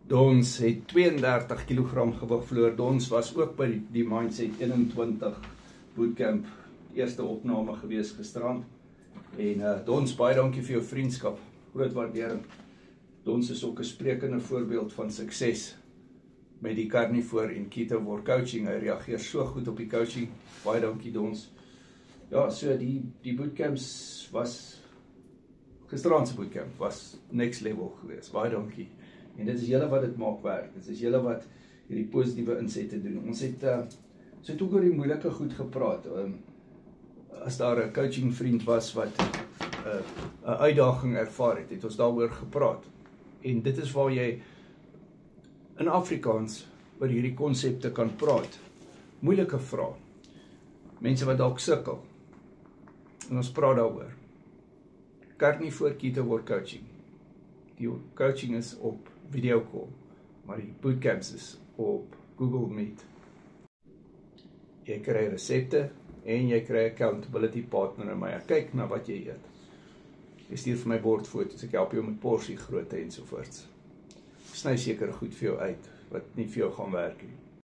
Dons het 32 kg gewig verloor. Dons was ook by die Mindset 21 bootcamp, eerste opname gewees gisterand. En Dons, baie dankie vir jou vriendskap, groot waardering. Dons is ook 'n sprekende voorbeeld van sukses met die Carnivore en Keto coaching. Hy reageer so goed op die coaching. Baie dankie Dons. Ja, so die bootcamps was, gisterand se bootcamp was next level geweest. Baie dankie. En dit is julle wat dit maak werk. Dit is julle wat hierdie positiewe insette doen. Ons het ook oor die moeilike goed gepraat. As daar 'n coaching vriend was wat 'n uitdaging ervaar het ons daaroor gepraat. En dit is waar jy in Afrikaans oor hierdie konsepte kan praat. Moeilike vrae. Mense wat dalk sukkel. En ons praat daaroor. Carnivore Keto coaching. Die coaching is op video call, maar die bootcamps is op Google Meet. Jy kry resepte en jy kry accountability partner in my. Ek kyk na wat jy eet. Jy stuur vir my bordfoto's, ek help jou met porsie grootte ensovoorts. Sny seker goed vir jou uit wat nie vir jou gaan werk nie.